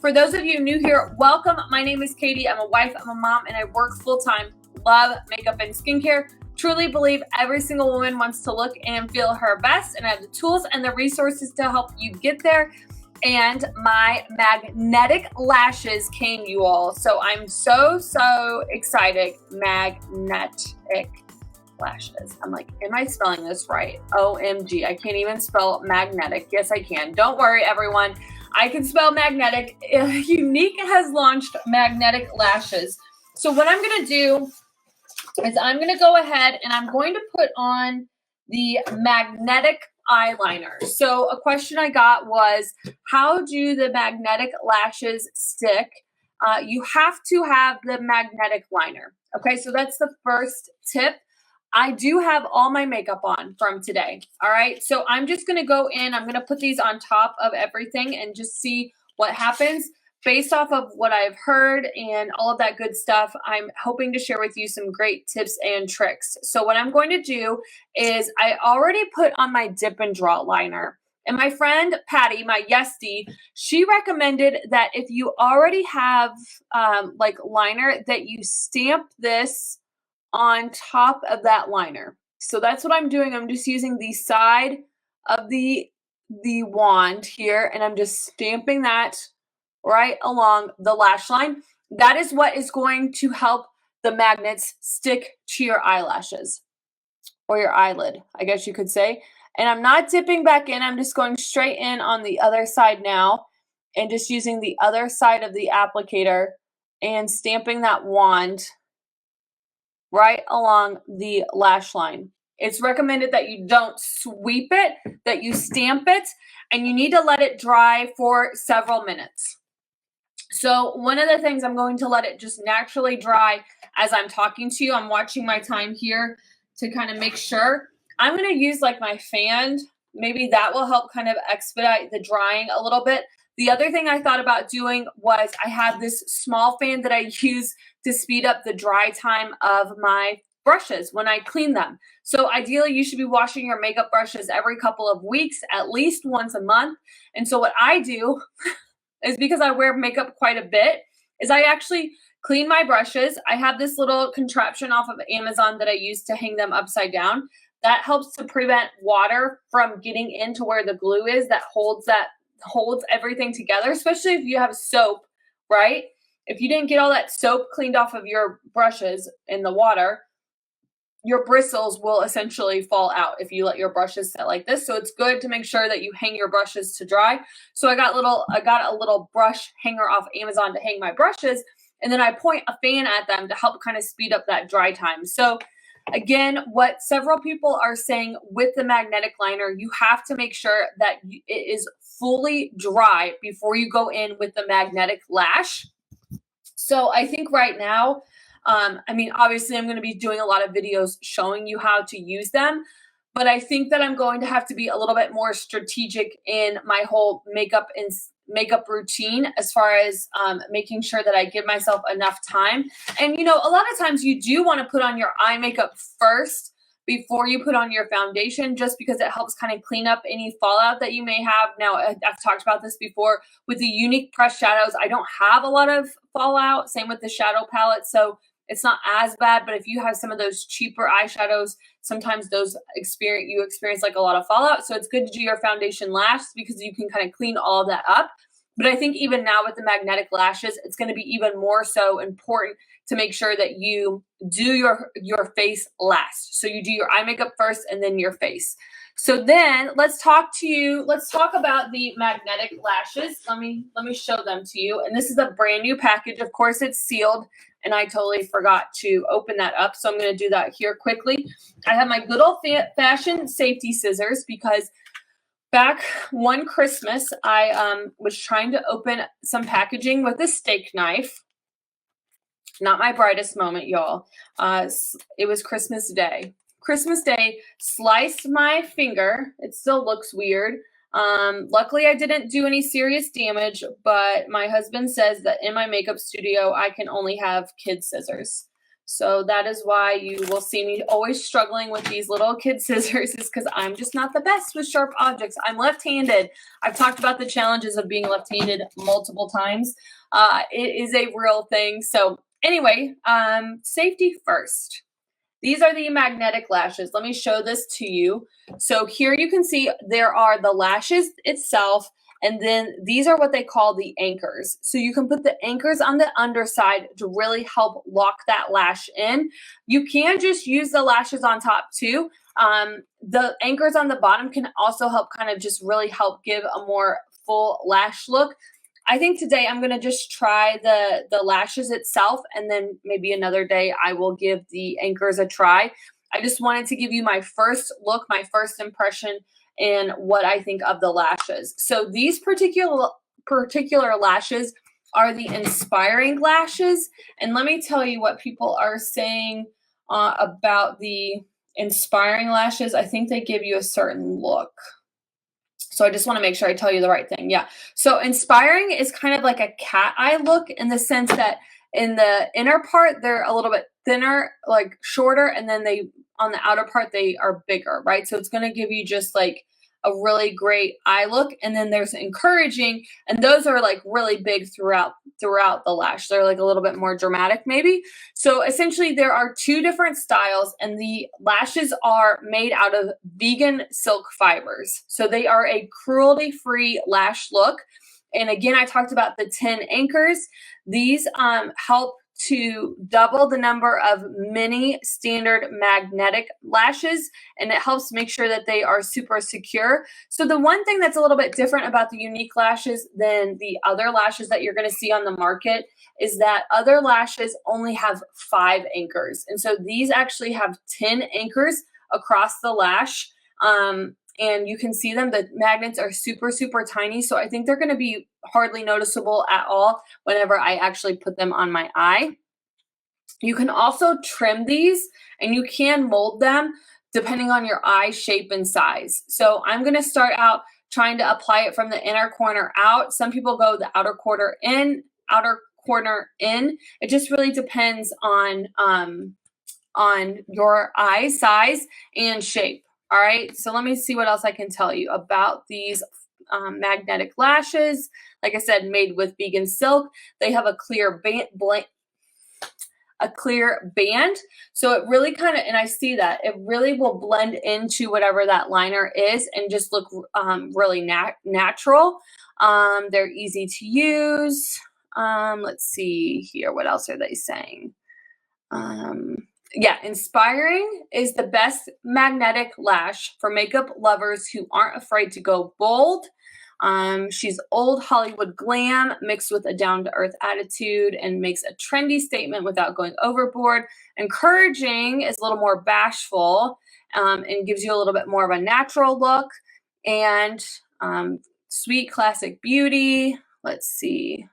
For those of you new here, welcome. My name is Katie. I'm a wife, I'm a mom, and I work full-time. Love makeup and skincare. Truly believe every single woman wants to look and feel her best, and I have the tools and the resources to help you get there. And my magnetic lashes came, you all. So I'm so excited. Magnetic lashes. I'm like, am I spelling this right? OMG, I can't even spell magnetic. Yes, I can. Don't worry, everyone. I can spell magnetic. Younique has launched magnetic lashes. So what I'm going to do is I'm going to go ahead and I'm going to put on the magnetic eyeliner. So a question I got was, how do the magnetic lashes stick? You have to have the magnetic liner. Okay, so that's the first tip. I do have all my makeup on from today. All right, so I'm just going to go in. I'm going to put these on top of everything and just see what happens. Based off of what I've heard and all of that good stuff, I'm hoping to share with you some great tips and tricks. So what I'm going to do is I already put on my dip and draw liner. And my friend Patty, my yestie, she recommended that if you already have like liner, that you stamp this on top of that liner. So that's what I'm doing. I'm just using the side of the wand here, and I'm just stamping that right along the lash line. That is what is going to help the magnets stick to your eyelashes or your eyelid, I guess you could say. And I'm not dipping back in. I'm just going straight in on the other side now and just using the other side of the applicator and stamping that wand right along the lash line. It's recommended that you don't sweep it, that you stamp it, and you need to let it dry for several minutes. So one of the things, I'm going to let it just naturally dry as I'm talking to you. I'm watching my time here to kind of make sure. I'm going to use like my fan. Maybe that will help kind of expedite the drying a little bit. The other thing I thought about doing was I have this small fan that I use to speed up the dry time of my brushes when I clean them. So ideally, you should be washing your makeup brushes every couple of weeks, at least once a month. And so what I do is, because I wear makeup quite a bit, is I actually clean my brushes. I have this little contraption off of Amazon that I use to hang them upside down. That helps to prevent water from getting into where the glue is that holds everything together, especially if you have soap, right? If you didn't get all that soap cleaned off of your brushes in the water, your bristles will essentially fall out if you let your brushes sit like this. So it's good to make sure that you hang your brushes to dry. So I got a little brush hanger off Amazon to hang my brushes, and then I point a fan at them to help kind of speed up that dry time. So again, what several people are saying with the magnetic liner, you have to make sure that it is fully dry before you go in with the magnetic lash. So I think right now, I mean, obviously I'm going to be doing a lot of videos showing you how to use them, but I think that I'm going to have to be a little bit more strategic in my whole makeup routine, as far as making sure that I give myself enough time. And, you know, a lot of times you do want to put on your eye makeup first before you put on your foundation, just because it helps kind of clean up any fallout that you may have. Now, I've talked about this before with the Younique pressed shadows. I don't have a lot of fallout. Same with the shadow palette. So it's not as bad, but if you have some of those cheaper eyeshadows, sometimes you experience like a lot of fallout. So it's good to do your foundation last, because you can kind of clean all of that up. But I think even now with the magnetic lashes, it's going to be even more so important to make sure that you do your face last. So you do your eye makeup first and then your face. So then let's talk about the magnetic lashes. Let me show them to you. And this is a brand new package. Of course, it's sealed, and I totally forgot to open that up. So I'm going to do that here quickly. I have my good old fashioned safety scissors, because back one Christmas, I was trying to open some packaging with a steak knife. Not my brightest moment, y'all. It was Christmas Day. Christmas Day, sliced my finger. It still looks weird. Luckily, I didn't do any serious damage, but my husband says that in my makeup studio, I can only have kid scissors. So that is why you will see me always struggling with these little kid scissors, is because I'm just not the best with sharp objects. I'm left-handed. I've talked about the challenges of being left-handed multiple times. It is a real thing. So anyway, safety first. These are the magnetic lashes. Let me show this to you. So here you can see there are the lashes itself, and then these are what they call the anchors. So you can put the anchors on the underside to really help lock that lash in. You can just use the lashes on top too. The anchors on the bottom can also help kind of just really help give a more full lash look. I think today I'm going to just try the lashes itself, and then maybe another day I will give the anchors a try. I just wanted to give you my first look, my first impression, and what I think of the lashes. So these particular lashes are the inspiring lashes, and let me tell you what people are saying about the inspiring lashes. I think they give you a certain look. So I just want to make sure I tell you the right thing. Yeah. So inspiring is kind of like a cat eye look, in the sense that in the inner part, they're a little bit thinner, like shorter, and then on the outer part, they are bigger, right? So it's going to give you just like a really great eye look. And then there's encouraging, and those are like really big throughout the lash. They're like a little bit more dramatic maybe. So essentially there are two different styles, and the lashes are made out of vegan silk fibers. So they are a cruelty-free lash look. And again, I talked about the 10 anchors. These help to double the number of mini standard magnetic lashes, and it helps make sure that they are super secure. So the one thing that's a little bit different about the Younique lashes than the other lashes that you're going to see on the market is that other lashes only have 5 anchors, and so these actually have 10 anchors across the lash. And you can see them. The magnets are super, super tiny. So I think they're going to be hardly noticeable at all whenever I actually put them on my eye. You can also trim these, and you can mold them depending on your eye shape and size. So I'm going to start out trying to apply it from the inner corner out. Some people go the outer corner in. It just really depends on your eye size and shape. All right, so let me see what else I can tell you about these magnetic lashes. Like I said, made with vegan silk. They have a clear band. So it really kind of, and I see that, it really will blend into whatever that liner is and just look really natural. They're easy to use. Let's see here. What else are they saying? Yeah, inspiring is the best magnetic lash for makeup lovers who aren't afraid to go bold. She's old Hollywood glam mixed with a down-to-earth attitude and makes a trendy statement without going overboard. Encouraging is a little more bashful and gives you a little bit more of a natural look. And sweet classic beauty. Let's see.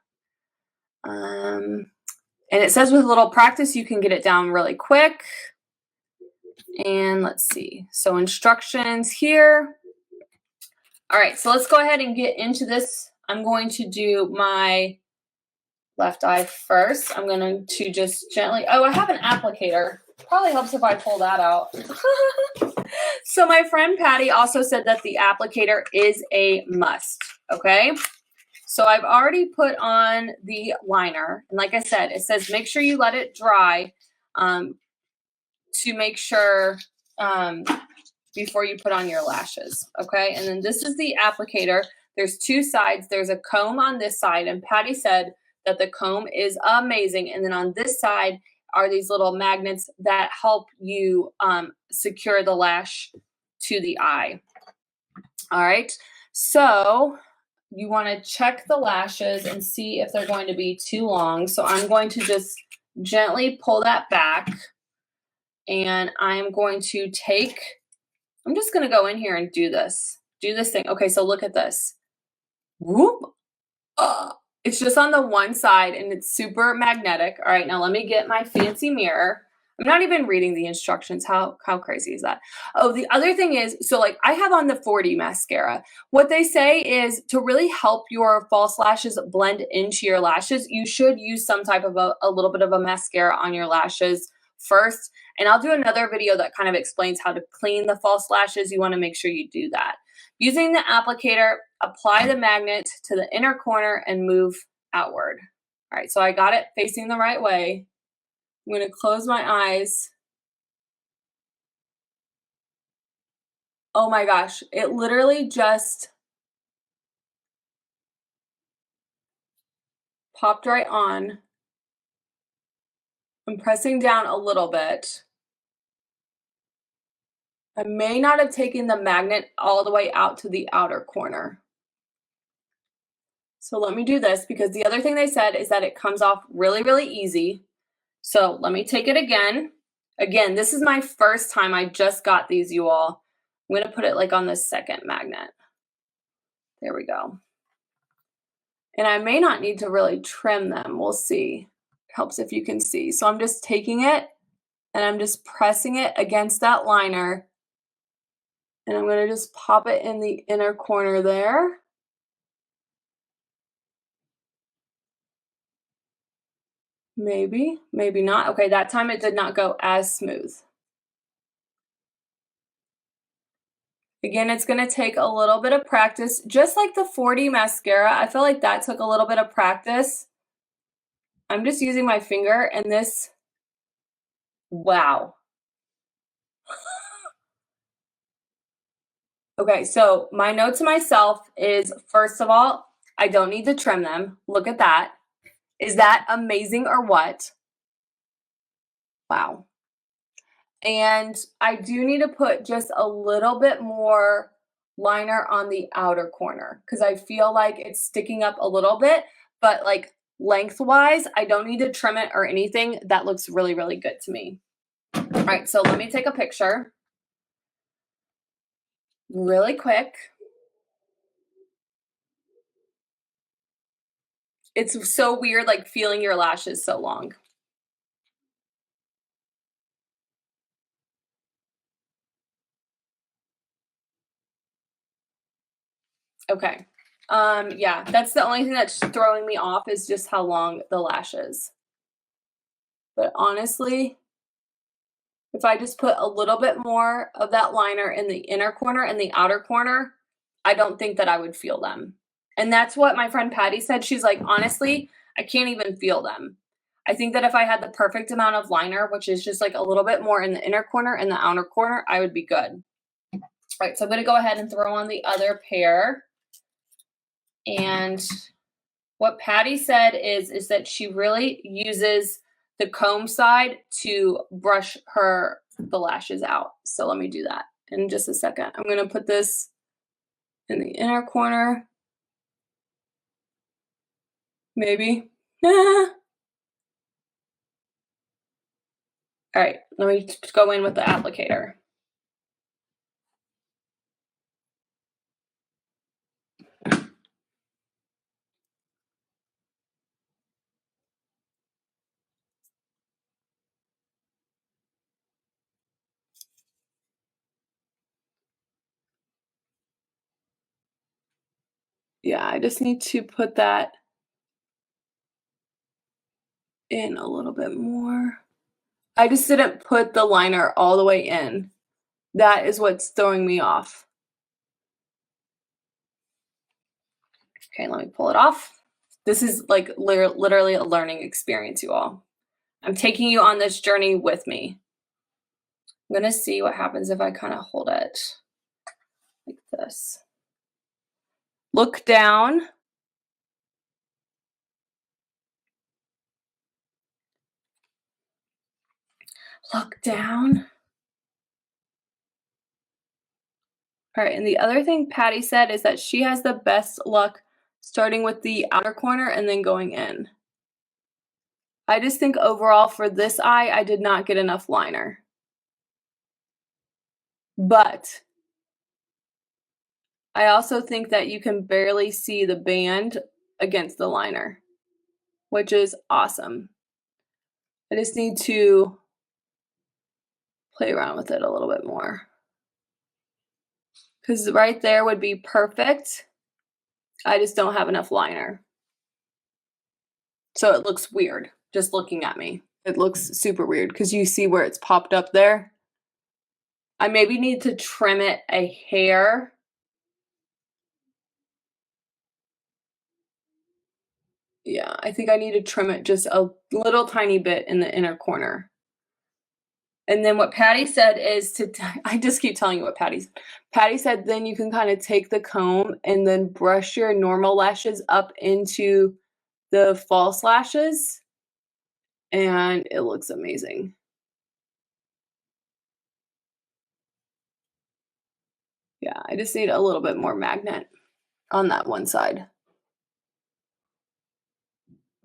And it says with a little practice, you can get it down really quick. And let's see. So instructions here. All right, so let's go ahead and get into this. I'm going to do my left eye first. I'm going to just gently, I have an applicator. Probably helps if I pull that out. So my friend Patty also said that the applicator is a must, okay? So I've already put on the liner. And like I said, it says make sure you let it dry to make sure before you put on your lashes, okay? And then this is the applicator. There's 2 sides. There's a comb on this side, and Patty said that the comb is amazing. And then on this side are these little magnets that help you secure the lash to the eye. All right, so you want to check the lashes and see if they're going to be too long. So I'm going to just gently pull that back, and I'm going to take, I'm just going to go in here and do this thing. Okay, so look at this. Whoop. It's just on the one side, and it's super magnetic. All right, now let me get my fancy mirror. I'm not even reading the instructions. How crazy is that? Oh, the other thing is, so like I have on the 40 mascara. What they say is to really help your false lashes blend into your lashes, you should use some type of a little bit of a mascara on your lashes first. And I'll do another video that kind of explains how to clean the false lashes. You want to make sure you do that. Using the applicator, apply the magnet to the inner corner and move outward. All right, so I got it facing the right way. I'm going to close my eyes. Oh my gosh, it literally just popped right on. I'm pressing down a little bit. I may not have taken the magnet all the way out to the outer corner. So let me do this, because the other thing they said is that it comes off really, really easy. So let me take it again. Again, this is my first time. I just got these, you all. I'm gonna put it like on the second magnet. There we go. And I may not need to really trim them. We'll see. It helps if you can see. So I'm just taking it and I'm just pressing it against that liner. And I'm gonna just pop it in the inner corner there. Maybe, maybe not. Okay, that time it did not go as smooth. Again, it's gonna take a little bit of practice, just like the 4D mascara. I feel like that took a little bit of practice. I'm just using my finger and this, wow. Okay, so my note to myself is, first of all, I don't need to trim them. Look at that. Is that amazing or what? Wow. And I do need to put just a little bit more liner on the outer corner, because I feel like it's sticking up a little bit, but like lengthwise, I don't need to trim it or anything. That looks really, really good to me. All right, so let me take a picture really quick. It's so weird, like feeling your lashes so long. Okay. Yeah, that's the only thing that's throwing me off, is just how long the lash is. But honestly, if I just put a little bit more of that liner in the inner corner and the outer corner, I don't think that I would feel them. And that's what my friend Patty said. She's like, honestly, I can't even feel them. I think that if I had the perfect amount of liner, which is just like a little bit more in the inner corner and the outer corner, I would be good. All right, so I'm gonna go ahead and throw on the other pair. And what Patty said is that she really uses the comb side to brush the lashes out. So let me do that in just a second. I'm gonna put this in the inner corner. Maybe. All right, let me go in with the applicator. Yeah, I just need to put that in a little bit more. I just didn't put the liner all the way in. That is what's throwing me off. Okay, let me pull it off. This is like literally a learning experience, you all. I'm taking you on this journey with me. I'm gonna see what happens if I kind of hold it like this. Look down. Look down. All right, and the other thing Patty said is that she has the best luck starting with the outer corner and then going in. I just think overall for this eye, I did not get enough liner. But I also think that you can barely see the band against the liner, which is awesome. I just need to play around with it a little bit more, because right there would be perfect. I just don't have enough liner. So it looks weird just looking at me. It looks super weird because you see where it's popped up there. I maybe need to trim it a hair. Yeah, I think I need to trim it just a little tiny bit in the inner corner. And then what Patty said is I just keep telling you what Patty said, then you can kind of take the comb and then brush your normal lashes up into the false lashes, and it looks amazing. Yeah, I just need a little bit more magnet on that one side.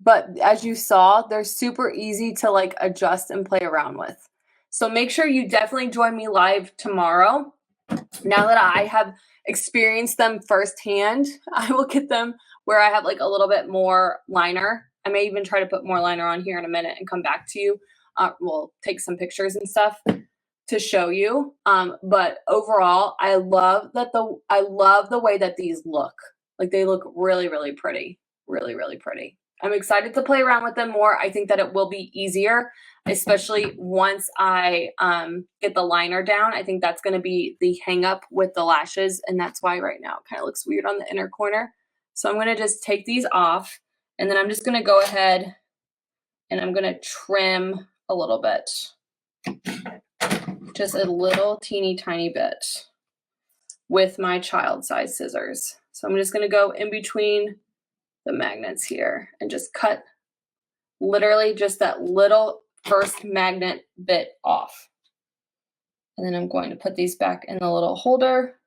But as you saw, they're super easy to like adjust and play around with. So make sure you definitely join me live tomorrow. Now that I have experienced them firsthand, I will get them where I have like a little bit more liner. I may even try to put more liner on here in a minute and come back to you. We'll take some pictures and stuff to show you. But overall, I love the way that these look. Like they look really, really pretty. Really, really pretty. I'm excited to play around with them more. I think that it will be easier, especially once I get the liner down. I think that's going to be the hang up with the lashes, and that's why right now it kind of looks weird on the inner corner. So I'm going to just take these off, and then I'm just going to go ahead and I'm going to trim a little bit. Just a little teeny tiny bit with my child size scissors. So I'm just going to go in between the magnets here and just cut literally just that little first magnet bit off. And then I'm going to put these back in the little holder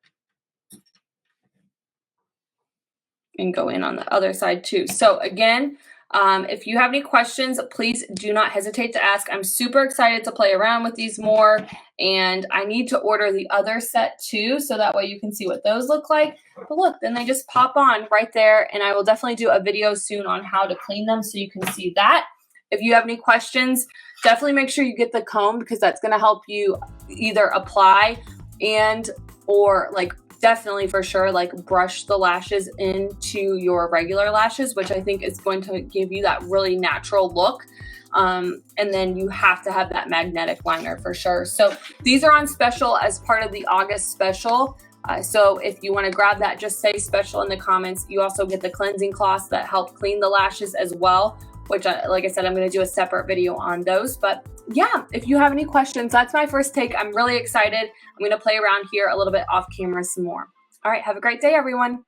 and go in on the other side too. So again, if you have any questions, please do not hesitate to ask. I'm super excited to play around with these more, and I need to order the other set too, so that way you can see what those look like. But look, then they just pop on right there, and I will definitely do a video soon on how to clean them so you can see that. If you have any questions, definitely make sure you get the comb, because that's going to help you either apply and or like definitely for sure like brush the lashes into your regular lashes, which I think is going to give you that really natural look. And then you have to have that magnetic liner for sure. So these are on special as part of the August special. So if you want to grab that, just say special in the comments. You also get the cleansing cloths that help clean the lashes as well, which like I said, I'm going to do a separate video on those. But yeah, if you have any questions, that's my first take. I'm really excited. I'm going to play around here a little bit off camera some more. All right, have a great day, everyone.